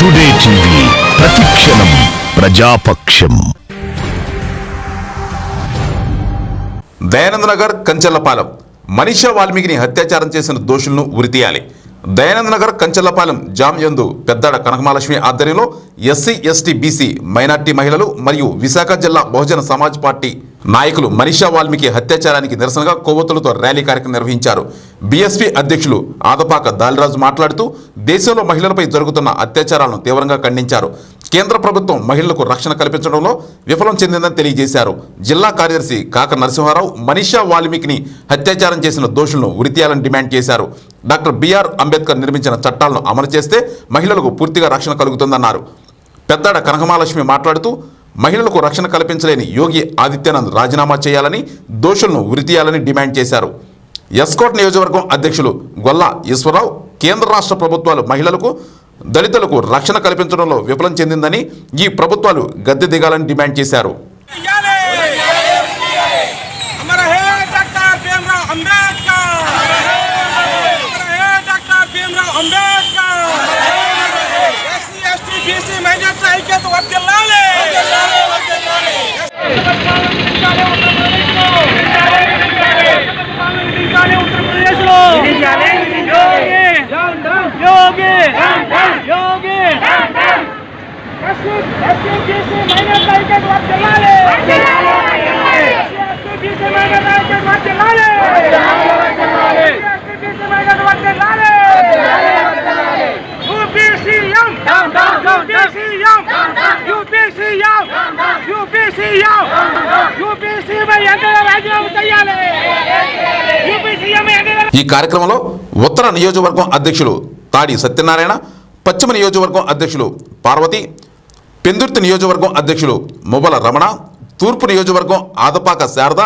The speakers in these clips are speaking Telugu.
టుడే టీవీ ప్రతిక్షణం ప్రజాపక్షం. దయానంద నగర్ కంచెలపాలెం మనీషా వాల్మీకిని అత్యాచారం చేసిన దోషులను ఉరితీయాలి. దయానంద నగర్ కంచెలపాలెం జామ్ యందు పెద్దాడ కనకమహాలక్ష్మి ఆధ్వర్యంలో ఎస్సీ ఎస్టీ బీసీ మైనార్టీ మహిళలు మరియు విశాఖ జిల్లా బహుజన సమాజ్ పార్టీ నాయకులు మనీషా వాల్మీకి హత్యాచారానికి నిరసనగా కొవ్వొత్తులతో ర్యాలీ కార్యక్రమం నిర్వహించారు. బీఎస్పీ అధ్యక్షులు ఆదపాక దాలిరాజు మాట్లాడుతూ దేశంలో మహిళలపై జరుగుతున్న అత్యాచారాలను తీవ్రంగా ఖండించారు. కేంద్ర ప్రభుత్వం మహిళలకు రక్షణ కల్పించడంలో విఫలం చెందిందని తెలియజేశారు. జిల్లా కార్యదర్శి కాక నరసింహారావు మనీషా వాల్మీకిని అత్యాచారం చేసిన దోషులను ఉరితీయాలని డిమాండ్ చేశారు. డాక్టర్ బిఆర్ అంబేద్కర్ నిర్మించిన చట్టాలను అమలు చేస్తే మహిళలకు పూర్తిగా రక్షణ కలుగుతుందన్నారు. పెద్దాడ కనకమహాలక్ష్మి మాట్లాడుతూ మహిళలకు రక్షణ కల్పించలేని యోగి ఆదిత్యనాథ్ రాజీనామా చేయాలని, దోషులను ఉరితీయాలని డిమాండ్ చేశారు. ఎస్కోట్ నియోజకవర్గం అధ్యక్షులు గొల్లా ఈశ్వరరావు కేంద్ర రాష్ట్ర ప్రభుత్వాలు మహిళలకు దళితులకు రక్షణ కల్పించడంలో విఫలం చెందిందని, ఈ ప్రభుత్వాలు గద్దె దిగాలని డిమాండ్ చేశారు. ఈ కార్యక్రమంలో ఉత్తర నియోజకవర్గం అధ్యక్షులు తాడి సత్యనారాయణ, పశ్చిమ నియోజకవర్గం అధ్యక్షులు పార్వతి, పెందుర్తి నియోజకవర్గం అధ్యక్షులు ముబల రమణ, తూర్పు నియోజకవర్గం ఆదపాక శారద,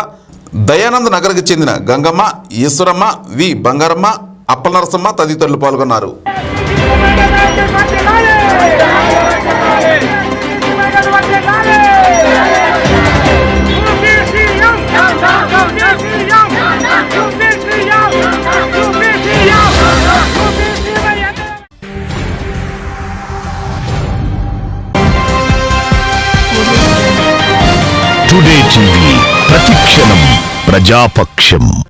దయానంద నగర్కి చెందిన గంగమ్మ, ఈశ్వరమ్మ, వి బంగారమ్మ, అప్పల నరసమ్మ తదితరులు పాల్గొన్నారు. టుడే టీవీ ప్రతిక్షణం ప్రజాపక్షం.